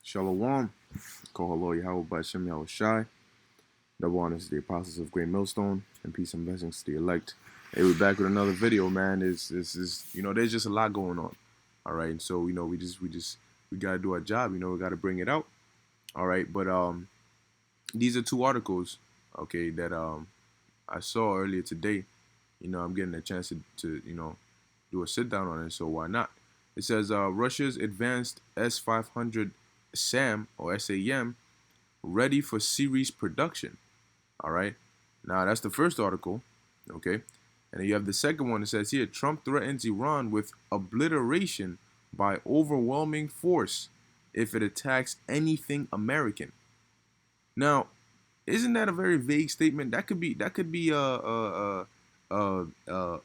Shalom, Kohalo Yahweh Bashem Yahweh Shai. Double honors to the apostles of Great Millstone, and peace and blessings to the elect. Hey, we're back with another video, man. Is there's just a lot going on. All right, and so we gotta do our job. We gotta bring it out. All right, but these are two articles, okay, that I saw earlier today. I'm getting a chance to do a sit down on it, so why not? It says Russia's advanced S-500 SAM or SAM ready for series production. All right. Now that's the first article. Okay. And then you have the second one. It says here Trump threatens Iran with obliteration by overwhelming force if it attacks anything American. Now, isn't that a very vague statement? That could be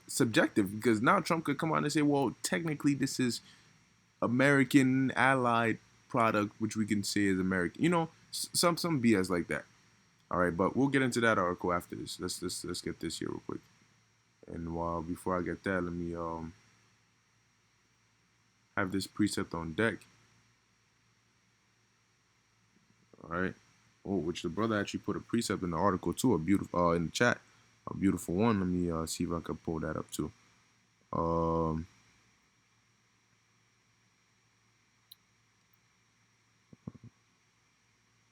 subjective, because now Trump could come out and say, well, technically this is American allied product, which we can say is American. Some BS like that. All right, but we'll get into that article after this. Let's get this here real quick. And while before I get that, let me have this precept on deck. All right. Oh, which the brother actually put a precept in the article too, a beautiful in the chat, a beautiful one. Let me see if I can pull that up too.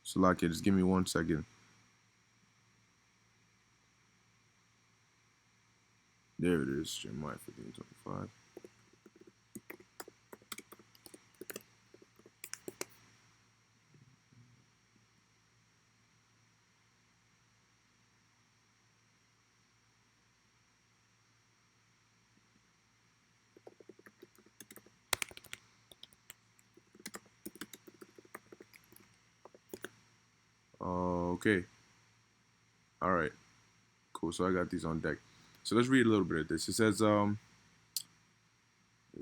Salakia, just give me 1 second. There it is, Jeremiah 15:25. Okay. All right. Cool. So I got these on deck. So let's read a little bit of this. It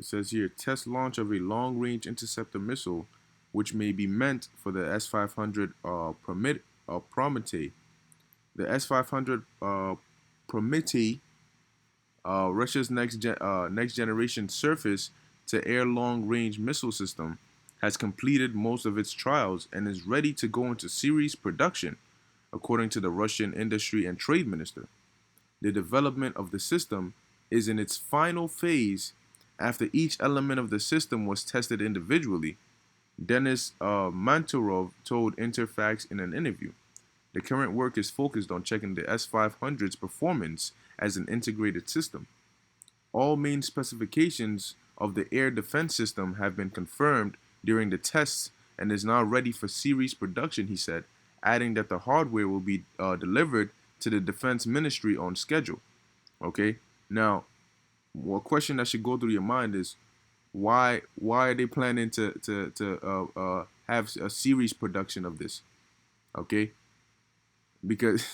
says here, test launch of a long-range interceptor missile, which may be meant for the S-500 Prometei. The S-500 Prometei, Russia's next generation surface-to-air long-range missile system, has completed most of its trials and is ready to go into series production, according to the Russian Industry and Trade Minister. The development of the system is in its final phase after each element of the system was tested individually, Denis Manturov told Interfax in an interview. The current work is focused on checking the S-500's performance as an integrated system. All main specifications of the air defense system have been confirmed during the tests and is now ready for series production, he said, adding that the hardware will be delivered to the Defense Ministry on schedule. Okay, now, one question that should go through your mind is why are they planning to have a series production of this? Okay, because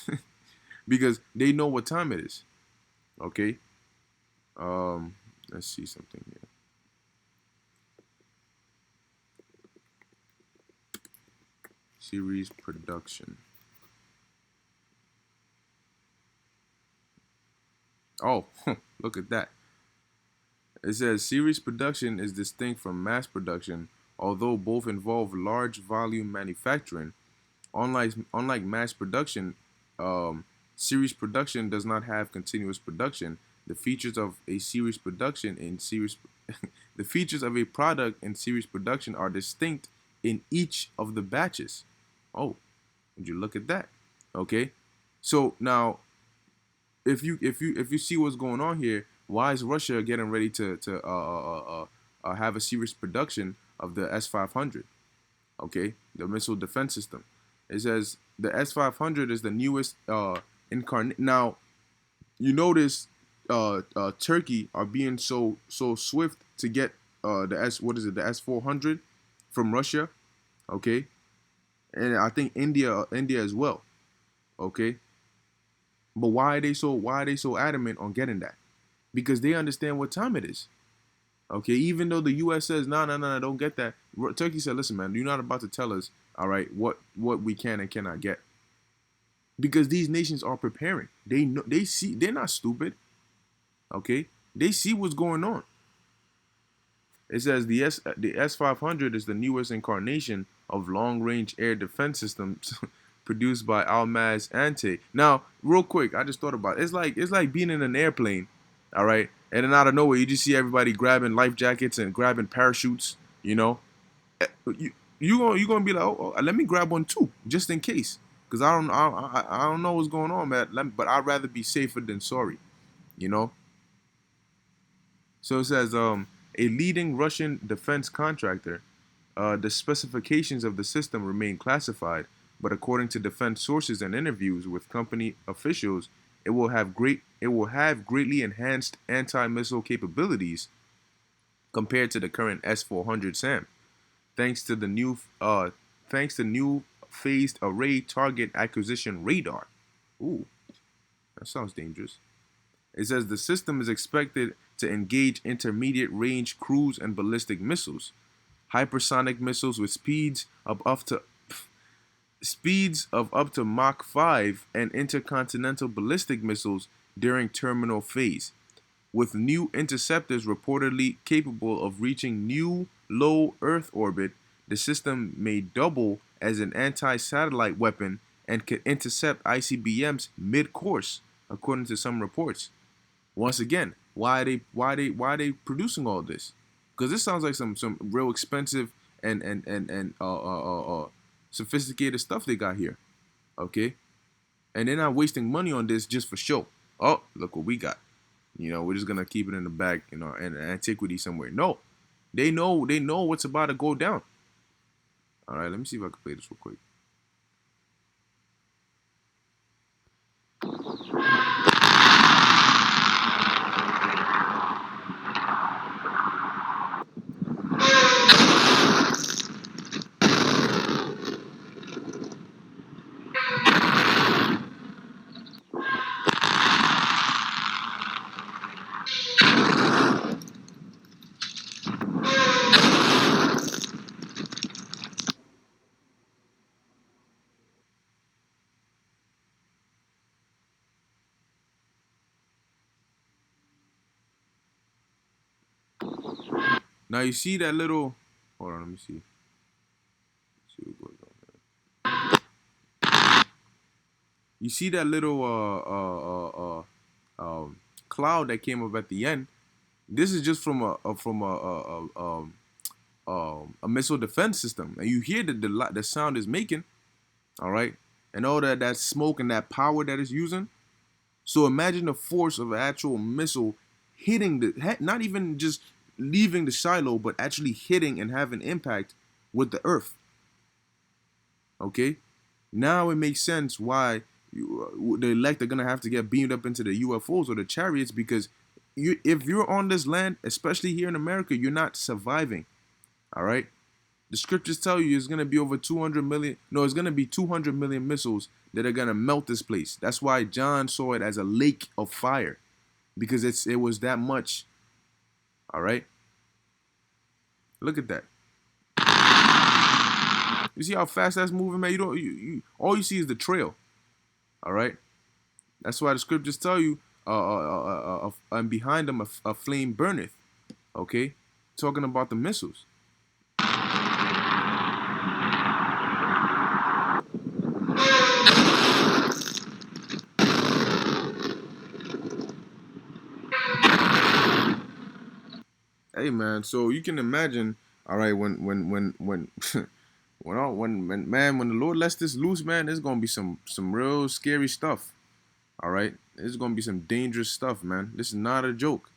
because they know what time it is. Okay, let's see something here. Series production. Oh, look at that. It says series production is distinct from mass production, although both involve large volume manufacturing. Unlike mass production, series production does not have continuous production. The features of a series production in series the features of a product in series production are distinct in each of the batches. Oh, would you look at that? Okay. So now if you see what's going on here, why is Russia getting ready to have a serious production of the S-500? Okay, the missile defense system. It says the S-500 is the newest incarnate. Now, you notice Turkey are being so swift to get the S-400 from Russia. Okay, and I think India as well. Okay, but why are they so adamant on getting that? Because they understand what time it is. Okay, even though the U.S. says no, don't get that. Turkey said, listen, man, you're not about to tell us, all right, what we can and cannot get, because these nations are preparing. They know, they see, they're not stupid. Okay, they see what's going on. It says the S-500 is the newest incarnation of long-range air defense systems produced by Almaz Ante. Now, real quick, I just thought about it. It's like being in an airplane, all right, and then out of nowhere you just see everybody grabbing life jackets and grabbing parachutes. You know, you you gonna be like, oh, let me grab one too, just in case, because I don't know what's going on, man. But I'd rather be safer than sorry. You know. So it says a leading Russian defense contractor. The specifications of the system remain classified, but according to defense sources and interviews with company officials, it will have greatly enhanced anti-missile capabilities compared to the current S-400 SAM, thanks to the new thanks to new phased array target acquisition radar. Ooh, that sounds dangerous. It says the system is expected to engage intermediate range cruise and ballistic missiles, hypersonic missiles with speeds of up to Mach 5, and intercontinental ballistic missiles during terminal phase, with new interceptors reportedly capable of reaching new low Earth orbit. The system may double as an anti-satellite weapon and could intercept ICBMs mid-course, according to some reports. Once again, why are they producing all this? Because this sounds like some real expensive and sophisticated stuff they got here. Okay, and they're not wasting money on this just for show. Oh, look what we got. We're just gonna keep it in the bag, in an antiquity somewhere. No, they know what's about to go down. All right, let me see if I can play this real quick. Now you see that little. Hold on, let me see. See what goes on. You see that little cloud that came up at the end. This is just from a missile defense system, and you hear the sound is making. All right, and all that smoke and that power that it's using. So imagine the force of an actual missile hitting not even just leaving the silo, but actually hitting and having impact with the Earth. Okay, now it makes sense why the elect are gonna have to get beamed up into the UFOs or the chariots, because if you're on this land, especially here in America, you're not surviving. All right. The scriptures tell you it's gonna be over 200 million. No, it's gonna be 200 million missiles that are gonna melt this place. That's why John saw it as a lake of fire, because it was that much. All right. Look at that. You see how fast that's moving, man. All you see is the trail. All right. That's why the scriptures tell you, and behind them a flame burneth. Okay, talking about the missiles. Hey man, so you can imagine, all right, when the Lord lets this loose, man, there's gonna be some real scary stuff. All right, there's gonna be some dangerous stuff, man. This is not a joke.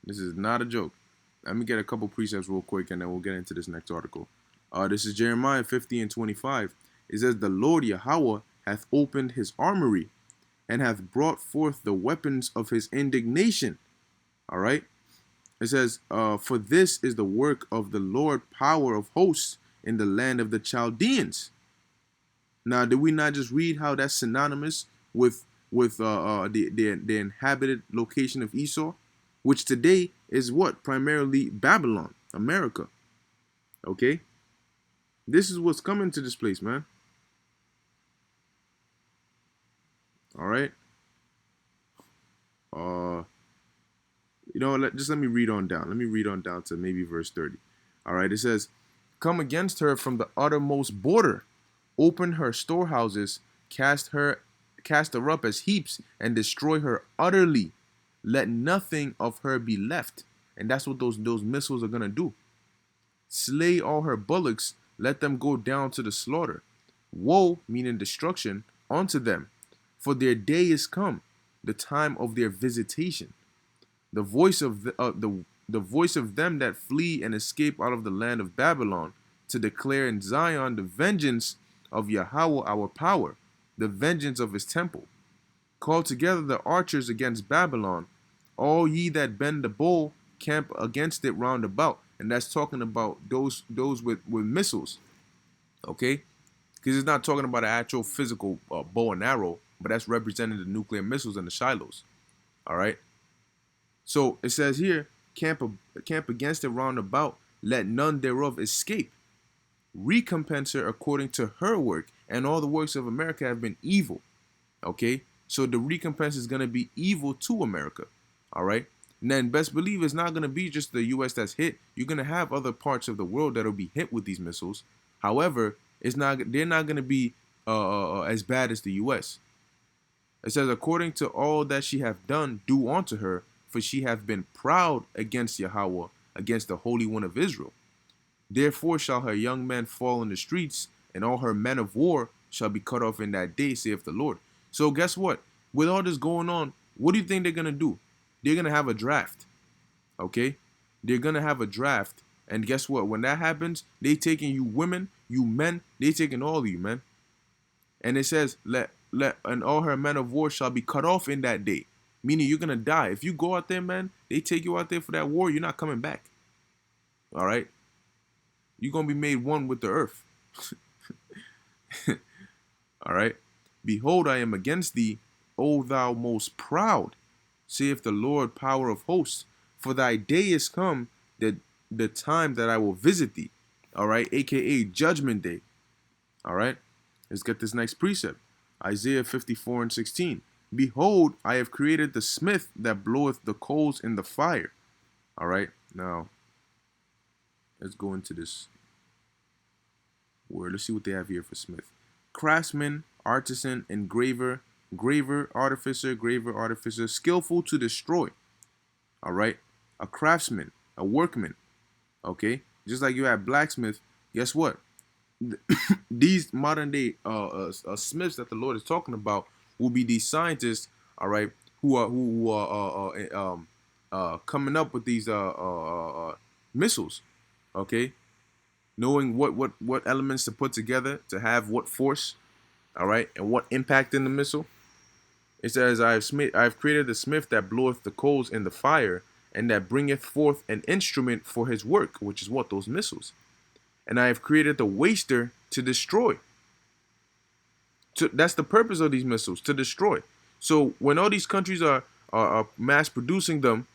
This is not a joke. Let me get a couple precepts real quick, and then we'll get into this next article. This is Jeremiah 50 and 25. It says, "The Lord Yahweh hath opened his armory, and hath brought forth the weapons of his indignation." All right. It says, "For this is the work of the Lord, power of hosts in the land of the Chaldeans." Now, did we not just read how that's synonymous with the inhabited location of Esau, which today is what? Primarily Babylon, America. Okay? This is what's coming to this place, man. All right? Just let me read on down. Let me read on down to maybe verse 30. All right, it says, "Come against her from the uttermost border, open her storehouses, cast her up as heaps, and destroy her utterly. Let nothing of her be left." And that's what those missiles are gonna do. Slay all her bullocks, let them go down to the slaughter. Woe, meaning destruction, unto them, for their day is come, the time of their visitation. The voice of the voice of them that flee and escape out of the land of Babylon, to declare in Zion the vengeance of Yahweh our power, the vengeance of his temple. Call together the archers against Babylon, all ye that bend the bow, camp against it round about. And that's talking about those with missiles, okay? Because it's not talking about an actual physical bow and arrow, but that's representing the nuclear missiles and the Shilohs, all right? So it says here, camp against it round about, let none thereof escape. Recompense her according to her work, and all the works of America have been evil. Okay, so the recompense is going to be evil to America. All right, and then best believe it's not going to be just the U.S. that's hit. You're going to have other parts of the world that'll be hit with these missiles. However, they're not going to be as bad as the U.S. It says, according to all that she hath done, do unto her, for she hath been proud against Yahweh, against the Holy One of Israel. Therefore shall her young men fall in the streets, and all her men of war shall be cut off in that day, saith the Lord. So guess what? With all this going on, what do you think they're going to do? They're going to have a draft, okay? They're going to have a draft, and guess what? When that happens, they taking you women, you men, they taking all of you, man. And it says, and all her men of war shall be cut off in that day, meaning you're going to die. If you go out there, man, they take you out there for that war, you're not coming back, all right? You're going to be made one with the earth. All right. Behold, I am against thee, O thou most proud, saith the Lord, power of hosts. For thy day is come, the time that I will visit thee. All right. AKA judgment day. All right. Let's get this next precept. Isaiah 54:16. Behold, I have created the smith that bloweth the coals in the fire. All right. Now, let's go into this word. Let's see what they have here for smith. Craftsman, artisan, engraver, graver, artificer, skillful to destroy. All right. A craftsman, a workman. Okay. Just like you have blacksmith. Guess what? These modern day smiths that the Lord is talking about will be these scientists. All right. Who are coming up with these missiles. Okay. Knowing what elements to put together to have what force, all right, and what impact in the missile. It says, I have created the smith that bloweth the coals in the fire, and that bringeth forth an instrument for his work, which is what? Those missiles. And I have created the waster to destroy. That's the purpose of these missiles, to destroy. So when all these countries are mass producing them,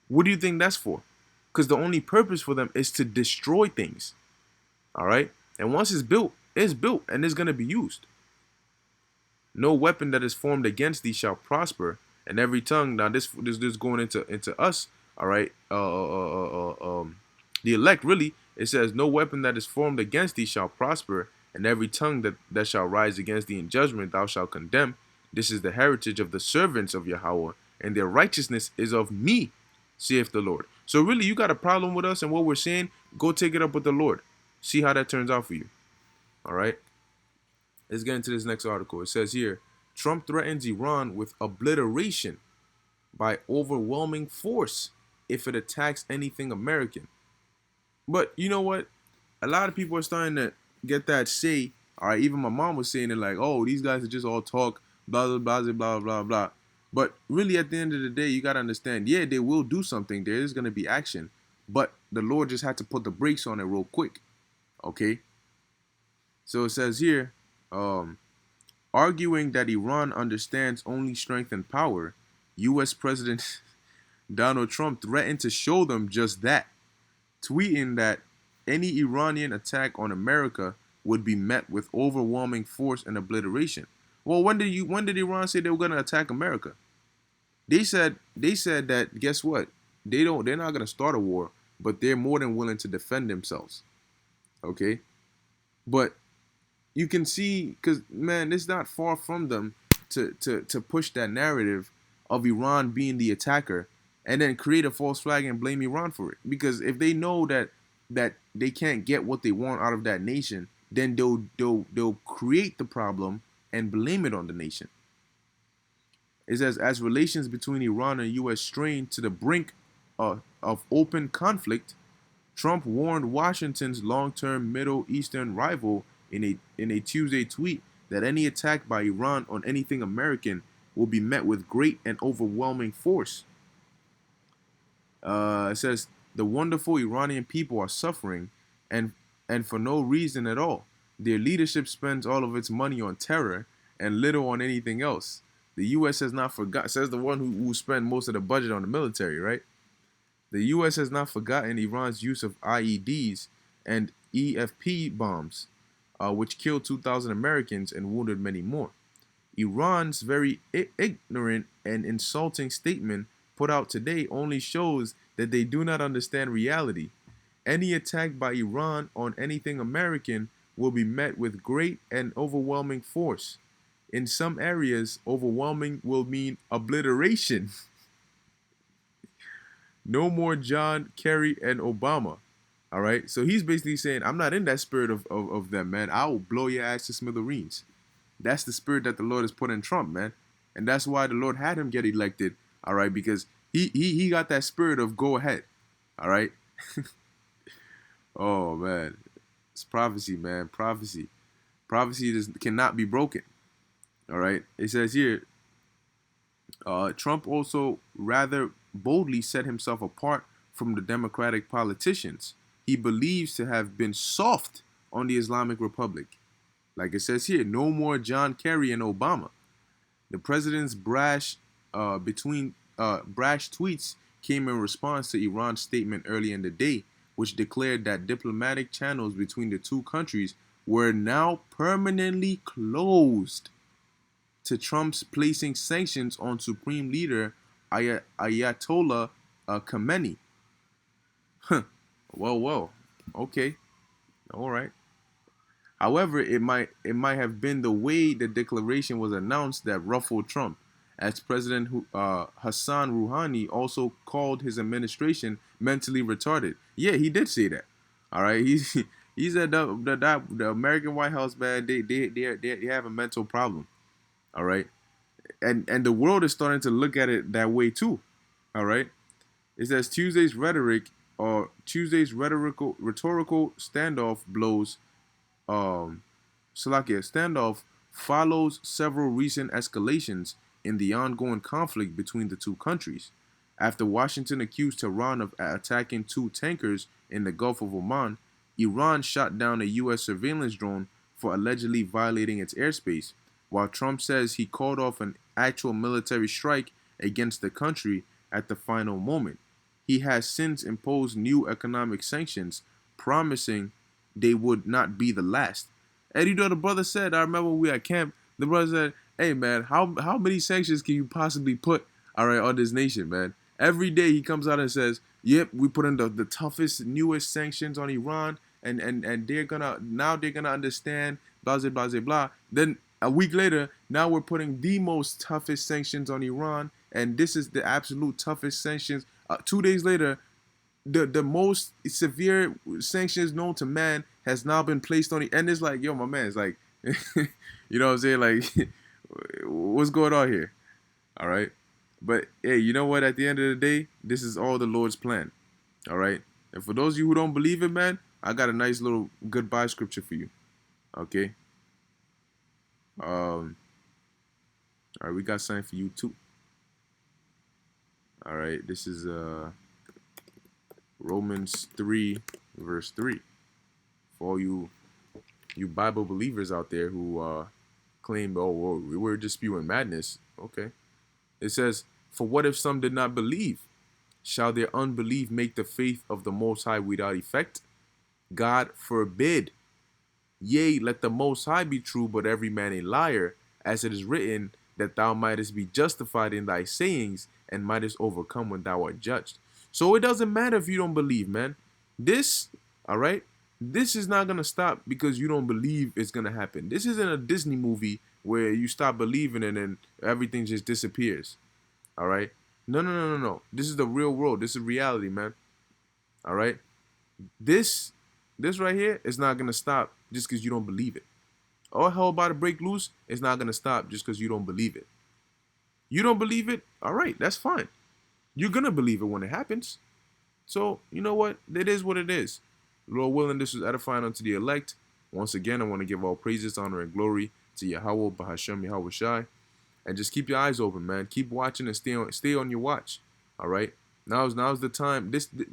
what do you think that's for? Because the only purpose for them is to destroy things. All right. And once it's built and it's going to be used. No weapon that is formed against thee shall prosper. And every tongue, now this going into us. All right. The elect, really, it says, no weapon that is formed against thee shall prosper. And every tongue that shall rise against thee in judgment thou shalt condemn. This is the heritage of the servants of Yahweh, and their righteousness is of me, saith the Lord. So really, you got a problem with us and what we're saying, go take it up with the Lord. See how that turns out for you. All right. Let's get into this next article. It says here, Trump threatens Iran with obliteration by overwhelming force if it attacks anything American. But you know what? A lot of people are starting to get that say. All right. Even my mom was saying it like, oh, these guys are just all talk, blah, blah, blah, blah, blah, blah. But really, at the end of the day, you got to understand, yeah, they will do something. There is going to be action. But the Lord just had to put the brakes on it real quick. Okay, so it says here, arguing that Iran understands only strength and power, U.S. President Donald Trump threatened to show them just that, tweeting that any Iranian attack on America would be met with overwhelming force and obliteration. Well, when did Iran say they were going to attack America? They said that, guess what? they're not gonna start a war, but they're more than willing to defend themselves. Okay, but you can see, because man, it's not far from them to push that narrative of Iran being the attacker and then create a false flag and blame Iran for it. Because if they know that they can't get what they want out of that nation, then they'll create the problem and blame it on the nation. It says, as relations between Iran and U.S. strain to the brink of open conflict, Trump warned Washington's long-term Middle Eastern rival in a Tuesday tweet that any attack by Iran on anything American will be met with great and overwhelming force. It says the wonderful Iranian people are suffering, and for no reason at all. Their leadership spends all of its money on terror and little on anything else. The U.S. has not forgot, says the one who spent most of the budget on the military, right? The U.S. has not forgotten Iran's use of IEDs and EFP bombs, which killed 2,000 Americans and wounded many more. Iran's very ignorant and insulting statement put out today only shows that they do not understand reality. Any attack by Iran on anything American will be met with great and overwhelming force. In some areas, overwhelming will mean obliteration. No more John Kerry and Obama. All right. So he's basically saying, I'm not in that spirit of them, man. I will blow your ass to smithereens. That's the spirit that the Lord has put in Trump, man. And that's why the Lord had him get elected. All right. Because he got that spirit of go ahead. All right. Oh, man. It's prophecy, man. Prophecy. Prophecy cannot be broken. All right. It says here, Trump also rather boldly set himself apart from the Democratic politicians he believes to have been soft on the Islamic Republic. Like it says here, no more John Kerry and Obama. The president's brash tweets came in response to Iran's statement early in the day, which declared that diplomatic channels between the two countries were now permanently closed to Trump's placing sanctions on Supreme Leader Ayatollah Khamenei. Huh. Well. Okay. All right. However, it might have been the way the declaration was announced that ruffled Trump, as President Hassan Rouhani also called his administration mentally retarded. Yeah, he did say that. All right, he said the American White House, man, they have a mental problem. All right, and the world is starting to look at it that way too. All right, it says Tuesday's rhetorical standoff blows Slovakia standoff follows several recent escalations in the ongoing conflict between the two countries. After Washington accused Tehran of attacking two tankers in the Gulf of Oman, Iran shot down a U.S. surveillance drone for allegedly violating its airspace, while Trump says he called off an actual military strike against the country at the final moment. He has since imposed new economic sanctions, promising they would not be the last. And you know, the brother said, I remember when we were at camp, the brother said, hey man, how many sanctions can you possibly put, all right, on this nation, man? Every day he comes out and says, yep, we put in the toughest, newest sanctions on Iran, and they're gonna understand, blah blah blah blah. Then a week later, now we're putting the most toughest sanctions on Iran, and this is the absolute toughest sanctions. 2 days later, the most severe sanctions known to man has now been placed on it. And it's like, yo, my man, it's like, you know what I'm saying? Like, what's going on here? All right. But hey, you know what? At the end of the day, this is all the Lord's plan. All right. And for those of you who don't believe it, man, I got a nice little goodbye scripture for you. Okay. All right, we got something for you too. All right, this is Romans 3, verse 3. For all you Bible believers out there who claim, oh, well, we were just spewing madness. Okay. It says, for what if some did not believe? Shall their unbelief make the faith of the Most High without effect? God forbid. Yea, let the Most High be true, but every man a liar, as it is written, that thou mightest be justified in thy sayings, and mightest overcome when thou art judged. So it doesn't matter if you don't believe, man. This, all right, this is not gonna stop because you don't believe it's gonna happen. This isn't a Disney movie where you stop believing and then everything just disappears. All right. No, no, no, no, no. This is the real world. This is reality, man. All right. This, this right here is not gonna stop just because you don't believe it. All hell about to break loose is not gonna stop just because you don't believe it. You don't believe it? All right, that's fine. You're gonna believe it when it happens. So you know what? It is what it is. Lord willing, this was edifying unto the elect. Once again, I want to give all praises, honor, and glory to Yahweh, Bahashem, Yahweh Shai. And just keep your eyes open, man. Keep watching and stay on your watch. All right. Now's the time.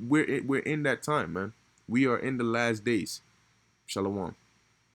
We're in that time, man. We are in the last days. Shalom.